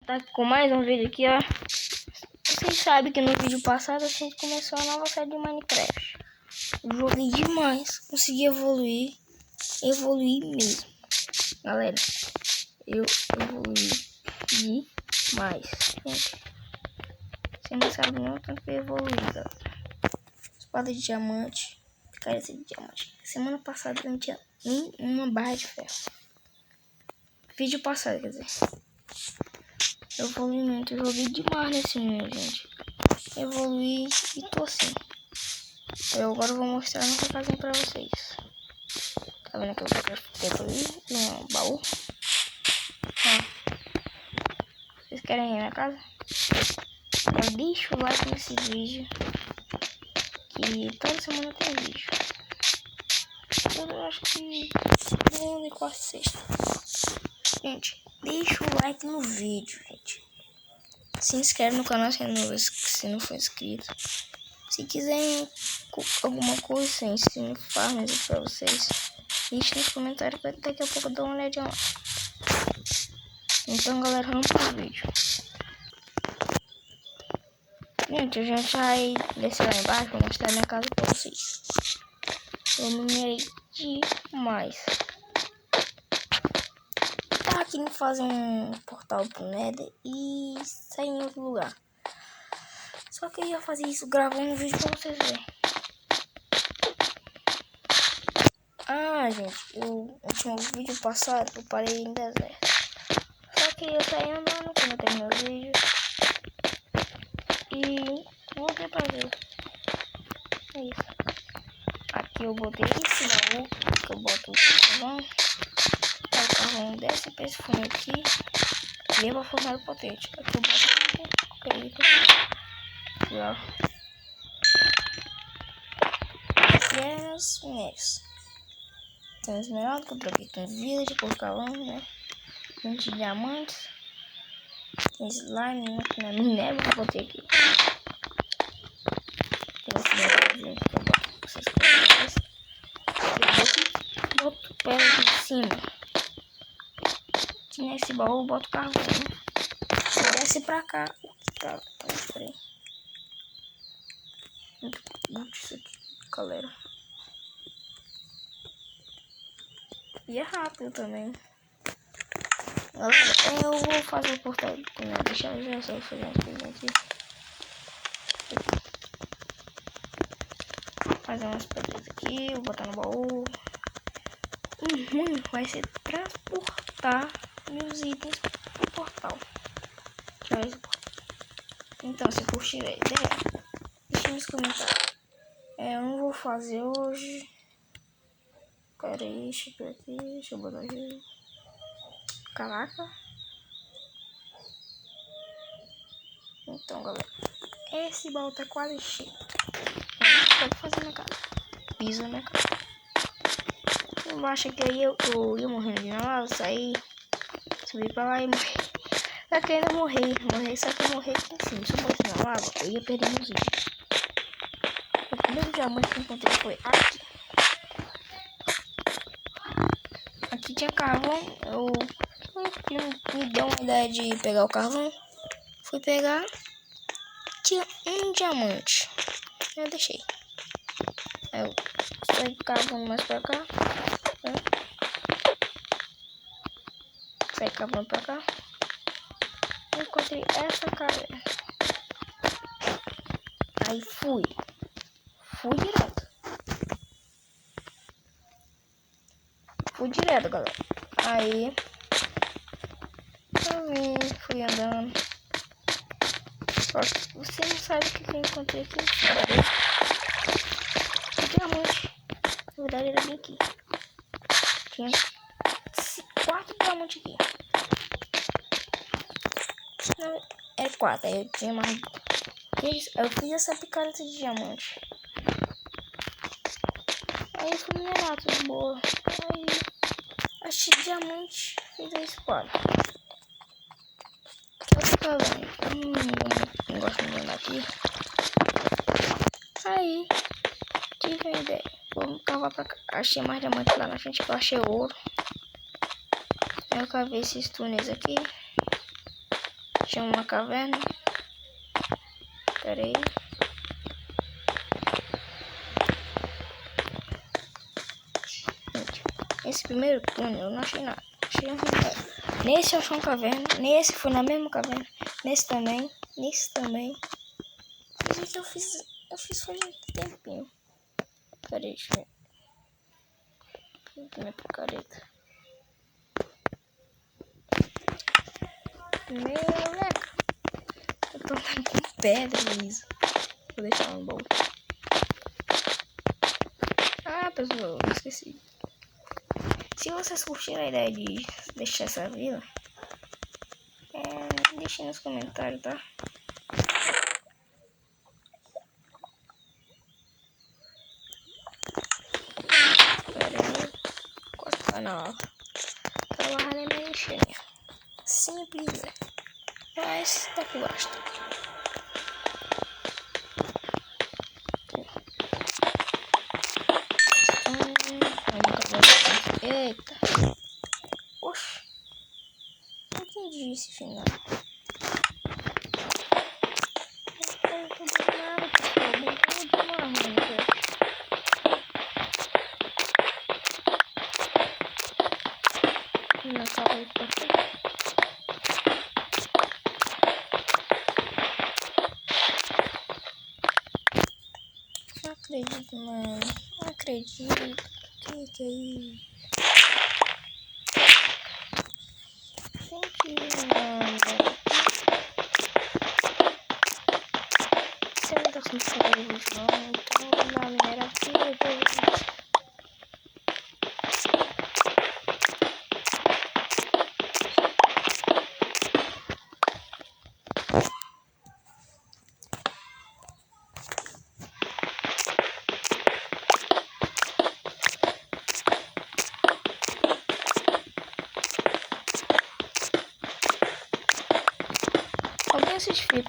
Tá com mais um vídeo aqui, ó. Vocês sabem que no vídeo passado a gente começou a nova série de Minecraft. Eu joguei demais, consegui evoluir mesmo. Galera, eu evoluí demais, gente. Você não sabe não tanto que eu evoluí, galera. Espada de diamante, picareta de diamante. Semana passada eu não tinha nenhuma barra de ferro. Vídeo passado, quer dizer. Eu evolui muito, eu joguei demais nesse mundo, gente. Evoluí e tô assim. Eu agora vou mostrar nossa casinha pra vocês. Tá vendo aquele tempo ali? No baú. Ó. Vocês querem ir na casa? Já deixa o like nesse vídeo. Que toda semana tem vídeo. Eu acho que segunda e quarta e sexta. Gente, deixa o like no vídeo, gente. Se inscreve no canal se não for inscrito. Se quiserem alguma coisa, ensino farms pra vocês, deixe nos comentários que daqui a pouco eu dou uma olhadinha lá. Então, galera, vamos pro vídeo. Gente, a gente vai descer lá embaixo pra mostrar minha casa pra vocês. Eu minerei demais. Tá aqui me fazer um portal pro Nether e sair em outro lugar. Só que eu ia fazer isso gravando um vídeo pra vocês verem. Ah, gente, o último vídeo passado eu parei em deserto. Só que eu saí andando quando eu terminei o vídeo. E voltei pra ver. É isso. Aqui eu botei esse baú, que eu boto o carvão. Aí o carvão desce pra esse fundo aqui. E leva a fornalha potente. Aqui eu boto o aqui, ó. Aqui é os minérios. Tem esmeralda que eu troquei com vida de porcalão, né? 20 diamantes. Tem slime, né? Que não é minério que eu botei aqui. Tem esse minério que eu boto essas coisas. Eu boto pedra aqui em cima. E nesse baú eu boto carvão. Desce pra cá. Tá, peraí. Muito isso aqui, galera. E é rápido também. Galera, eu vou fazer o portal. Deixa eu já só fazer umas coisas aqui. Fazer umas pedras aqui, vou botar no baú. O ruim vai ser transportar meus itens pro portal. Então, se curtir a ideia, deixa nos comentários. Eu não vou fazer hoje. Pera aí, deixa eu ver aqui. Deixa eu botar aqui. Caraca. Então, galera, esse baú tá quase cheio. Pode fazer na casa. Piso na casa. Eu acho que aí eu ia morrendo de lava, sair, subir pra lá e morrer. Só que ainda morri, só que eu morri aqui em cima. Se eu morresse na lava, eu ia perder meus itens. O primeiro diamante que eu encontrei foi aqui. Aqui tinha carvão, eu me deu uma ideia de pegar o carvão. Fui pegar, tinha um diamante. Eu deixei. Aí eu saí cavando mais pra cá. Saí cavando pra cá. Encontrei essa caverna. Aí fui direto. Fui direto, galera. Aí eu fui andando. Só que você não sabe o que eu encontrei aqui. Diamante. Na verdade era bem aqui. Tinha 4 diamantes aqui. Não, é 4. Aí eu tinha mais. Eu fiz essa picareta de diamante. Aí eu fui minerar tudo boa. Aí achei diamante. Fiz a espada. Não gosto de andar aqui. Aí tive uma ideia. Vou cavar pra cá. Achei mais diamante lá na frente que eu achei ouro. Aí eu cavei esses túneis aqui. Tinha uma caverna. Pera aí. Esse primeiro túnel eu não achei nada. Achei um... Nesse eu achei uma caverna. Nesse foi na mesma caverna. Nesse também. Nesse também. Mas eu fiz faz um tempinho. Pera aí, deixa eu ver. Minha picareta. Meu leque. Eu tô com pedra, Luísa. Vou deixar no baú. Ah, pessoal, eu esqueci. Se vocês curtiram a ideia de deixar essa vila, deixem nos comentários, tá? Pera aí. Cortar na aula. Trabalhar é meio cheio. Simples, né? Mas tá que gosta. Eita. Oxe. Não entendi esse final. Não entendi nada, pessoal. Bem de marrom, velho. Não acaba de passar. Não acredito, mano. Não acredito. Que é isso? Gente, mano. Você não tá com fogo de vídeo, não. Então, na minério aqui, eu tô... Alguém assiste Flip?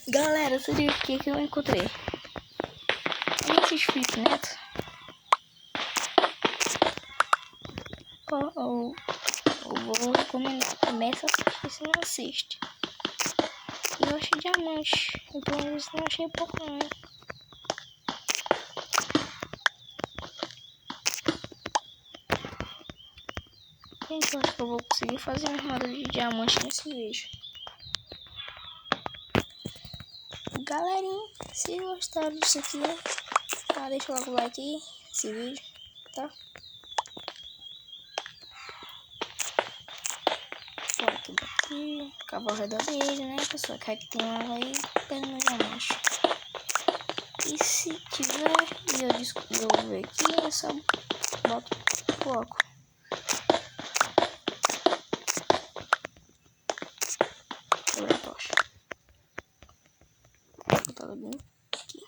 Galera, sabia o que eu encontrei? Alguém assiste Flip Neto? Eu vou recomendar. Começa a assistir se não assiste. E eu achei diamante. Então eu não achei pouco não. Gente, eu acho que eu vou conseguir fazer uma armadura de diamante nesse vídeo. Galerinha, se gostaram disso aqui, tá, deixa logo o like aí nesse vídeo, tá? Fora aqui daqui, cavalo ao redor dele, né, pessoal? Que aqui tem uma aí, pega no diamante. E se tiver, e eu ver aqui, eu só boto foco. Sobre a tocha. Vou botar ela bem aqui.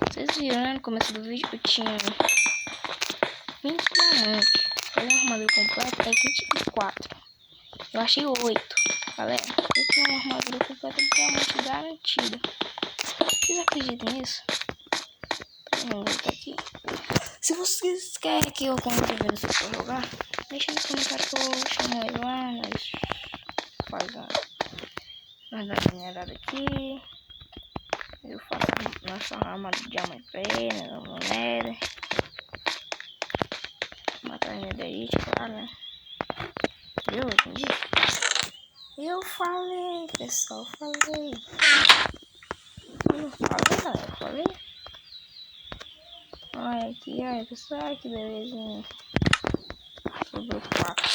Vocês viram, né, no começo do vídeo que eu tinha 20 diamantes. Fazer uma armadura completa é 24. Eu achei 8. Galera, eu tenho uma armadura completa de diamante garantida. Vocês acreditam nisso? Vamos voltar aqui. Se vocês querem que eu consiga ver se for jogar, deixa nos comentários que eu chamo ele lá. Nós faz nós dá uma minerada aqui. Eu faço nossa armadura de diamante pra ele, na moneda. Matar a netherite, claro, né? Viu? Entendi. Eu falei, pessoal, falei. Eu falei, galera, eu falei. Olha aqui, olha, pessoal, que belezinha. Sobrou 4.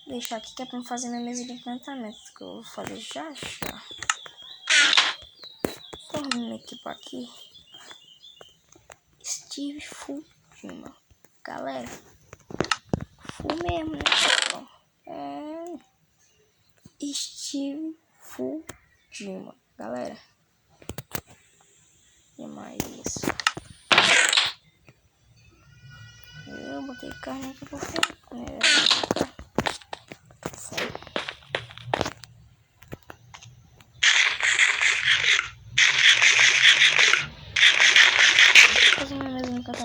Vou deixar aqui que é pra eu fazer minha mesa de encantamento, que eu vou fazer já. Vamos equipar aqui. Steve Fujima. Galera, full mesmo, né, pessoal? Steve Fujima. Galera, e mais isso. Eu botei carne aqui pra você.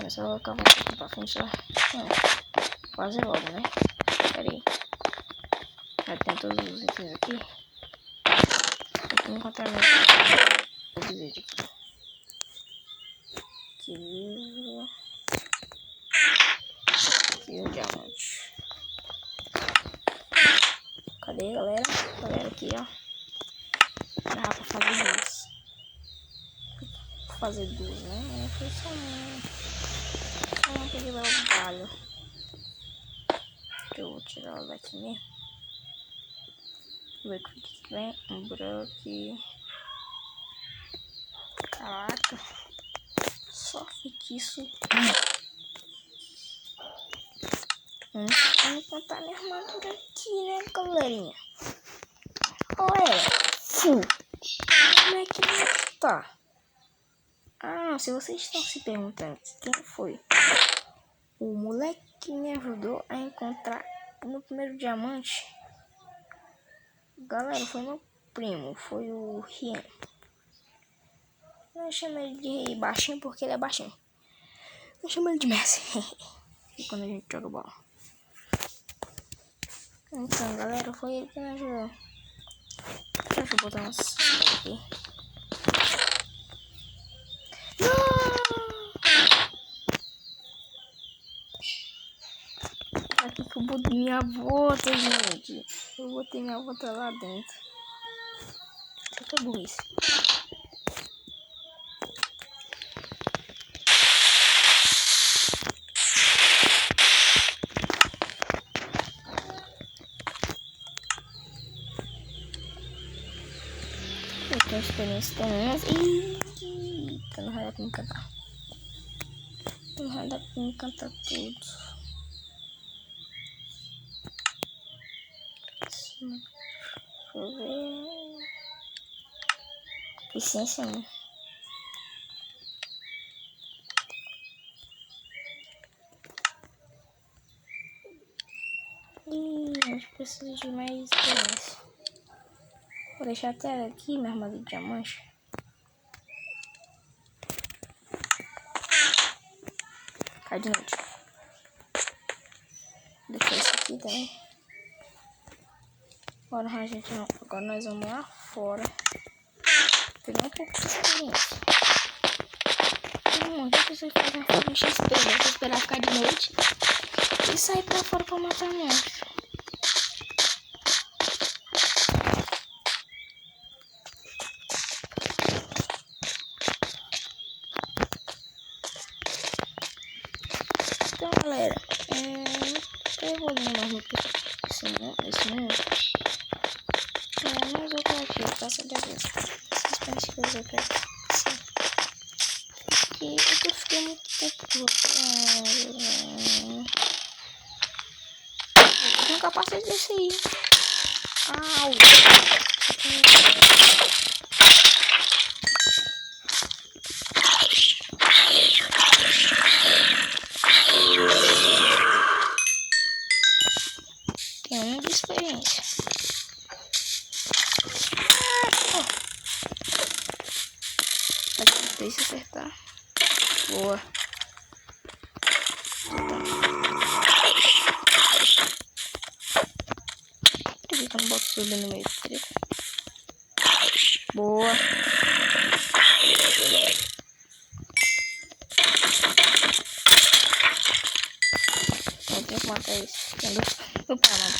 É só acabar aqui pra frente só. Não, fazer logo, né? Pera aí. Já tem todos os itens aqui. Tem que encontrar meu vídeo aqui. Aqui o diamante. Cadê, galera? Galera, aqui, ó. Dá pra fazer duas. Vou fazer duas, né? Não foi só uma. Só uma que vai o galho. Eu vou tirar ela daqui mesmo. Ver o que vem. Um branco. Caraca. Só feitiço. Vamos contar minha armadura aqui, né, galerinha? Galera, como é que tá? Ah, se vocês estão se perguntando quem foi o moleque que me ajudou a encontrar no primeiro diamante, galera, foi meu primo, foi o Rian. Eu chamo ele de baixinho porque ele é baixinho. Eu chamo ele de Messi. E quando a gente joga bola. Então, galera, foi ele que me ajudou. Deixa eu botar umas aqui. Aqui que eu botei minha bota, gente. Eu botei minha bota lá dentro. Isso aqui é burrice. Eu tenho experiência também. Eita, não vai dar pra me encantar. Não vai dar pra me encantar tudo. Deixa eu ver. Licença, né? A gente precisa de mais experiência. Vou deixar até aqui minha armadura de diamante. Cai de noite. Vou deixar isso aqui também. Agora, gente, agora nós vamos lá fora. Pegar um pouco de experiência. A gente precisa fazer uma forma de XP. Vou esperar ficar de noite e sair pra fora pra matar monstro. Então, galera, eu vou ler mais no esse mundo. Mas eu vou aqui, eu passo de vez. Vocês pensam que eu usei pra sim. E eu fiquei muito tempo eu tenho capacete desse aí. Au! Tem um de experiência. Deixa eu acertar. Boa. Por que eu não boto tudo no meio do treta? Boa. Eu tenho que matar isso. Eu paro, mano.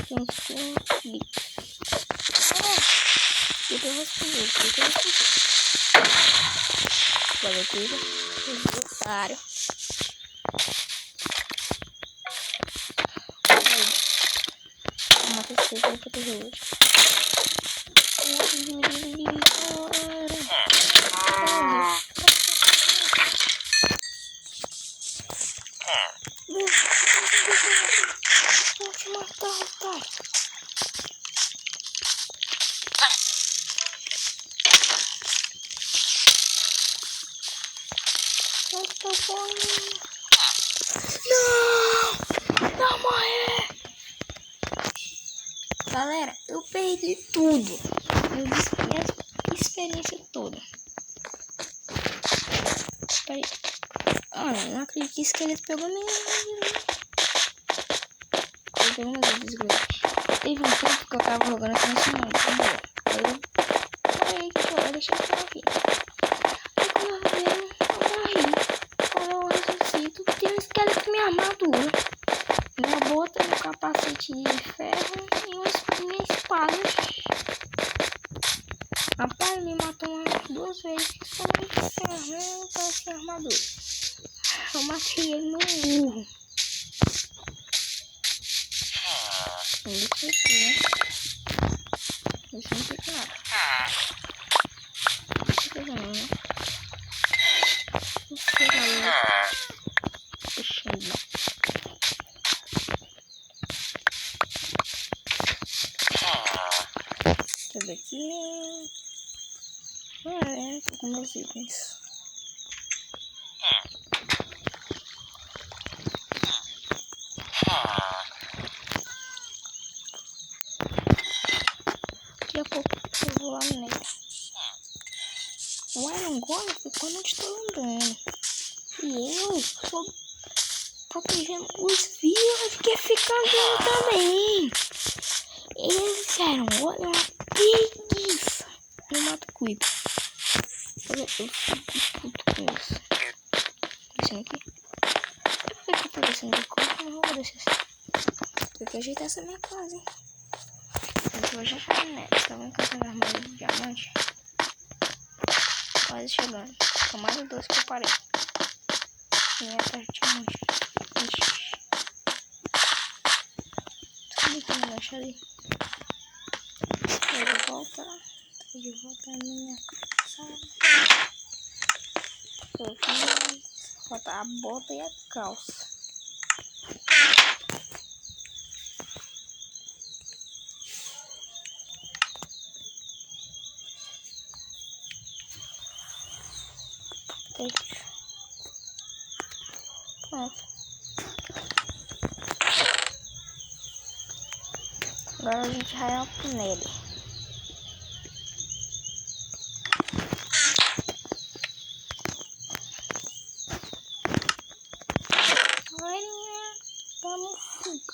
Tranquilo. Olha tudo. Otário. Uma pesquisa pra proteger hoje. Vou te matar, otário. Não! Não morrer! Galera, eu perdi tudo. Eu disse minha experiência toda. Peraí. Não acredito que o esqueleto pegou minha. Ele pegou meu desgraça. Teve um tempo que eu tava jogando aqui nesse mundo. Aí eu parei de jogar, deixei ele aqui. Aí quando eu vi, eu morri. Quando eu ressuscito, tem um esqueleto com minha armadura. Minha bota, meu capacete de ferro e minha espada. Rapaz, me matou umas 2 vezes. Só me ferrando com essa armadura. Eu matei ele no burro. Ele foi aqui, né? Isso não fica nada. Não fica não, né? Não fica aí. Deixa eu ir. Deixa eu ver aqui. Tô com meus itens. Daqui a pouco eu vou lá nele. O Iron Golem ficou onde estou andando. E eu estou protegendo os vivos que ficam vindo também. Esse Iron Golem é uma preguiça. Eu mato o Creeper. Eu fico puto com isso. Descendo aqui. Por que eu tô descendo de corpo? Eu não vou descer assim. Tem que ajeitar essa minha casa, hein? Eu vou já chegar nela. Tá vendo que eu tenho armário de diamante? Quase chegando. São mais de 2 que eu parei. Nem atrás de diamante. Ixi. Sabe que não acha ali? Tô de volta na minha casa. Tô aqui. Falta a bota e a calça. Pronto. Agora a gente vai nele.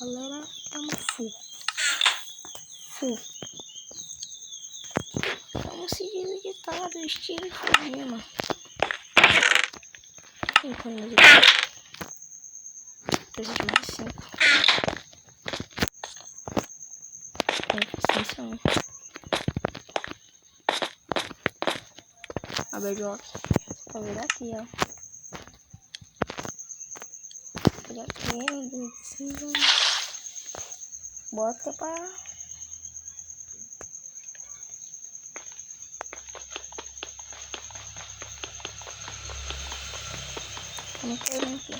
Galera, tamo full. Vamos se deseditar do estilo Fujima. Preciso de mais 5. Tem eficiência 1. A Bedrock. Pra ver daqui, ó. Olha aqui, meu Deus do céu. Bota pra... Vamos querer aqui.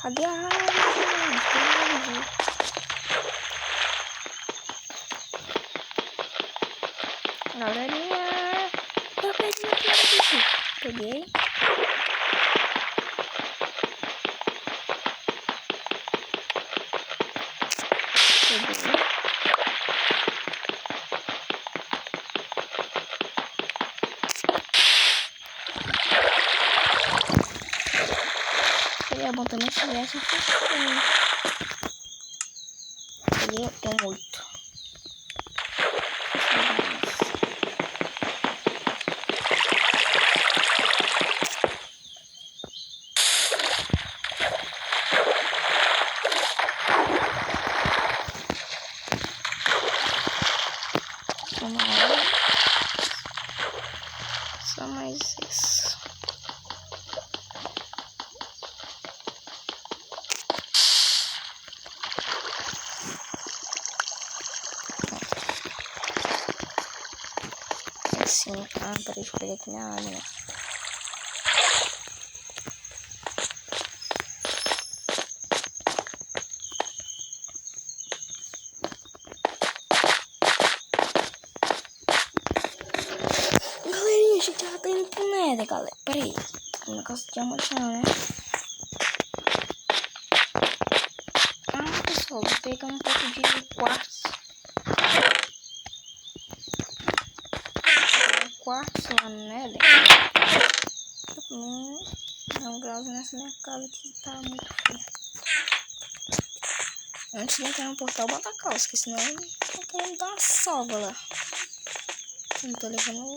Cadê a árvore, gente? Galerinha, eu perdi aqui. Peguei. Seria bom também se tivesse um focinho. Peguei um 8. Só mais isso. Assim, peraí, deixa eu pegar aqui minha arma. Galerinha, a gente já tá indo pro Nether, galera. Peraí, o negócio de diamante não, né? Pessoal, só, vou pegar um pouco de quartzo. Quartzo lá no Nether. Dá um grau nessa minha casa que tá muito frio. Antes de entrar no portal, bota a calça, que senão eu tô querendo dar uma sova lá. Não tô levando.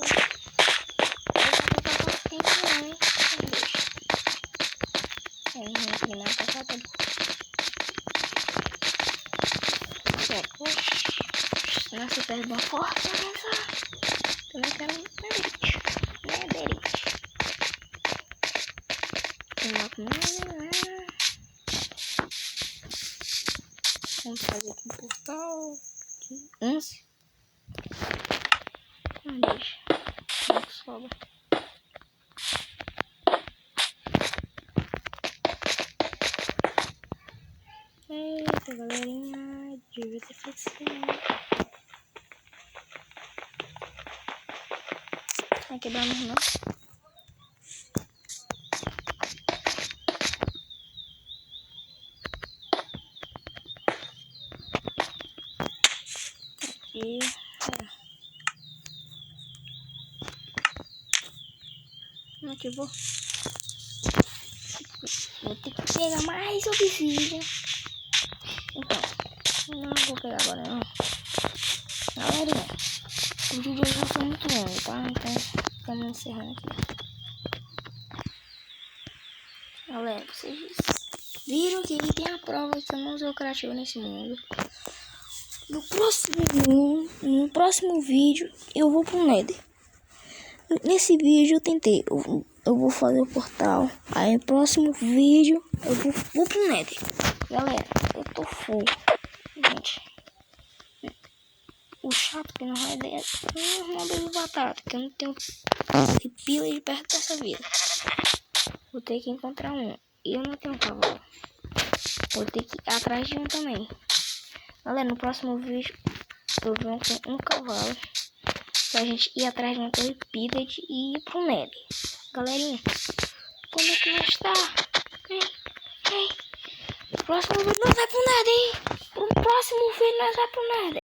Nossa, perto de uma porta, também quero netherite. Vamos fazer aqui um portal. Aqui, 11. Não deixa. Não sobra. Eita, galerinha. Devia ter feito isso. Vai quebrar mesmo, não? Aqui. Aqui vou ter que pegar mais obsidian. Então, não vou pegar agora não. Galerinha, o vídeo já foi muito longo, tá? Então, estamos encerrando aqui. Galera, vocês viram que ele tem a prova que eu não sou criativo nesse mundo. No próximo vídeo eu vou pro Nether. Nesse vídeo eu tentei, eu vou fazer o portal. Aí no próximo vídeo eu vou pro Nether. Galera, eu tô full, gente. O chato que não vai dar é uma de batata, que eu não tenho pila de perto dessa vida. Vou ter que encontrar um. Eu não tenho um cavalo. Vou ter que ir atrás de um também. Galera, no próximo vídeo eu venho com um cavalo pra gente ir atrás de uma torrepida e ir pro Nether. Galerinha, como é que nós está? No próximo vídeo nós vai pro Nether, hein? No próximo vídeo nós vai pro Nether.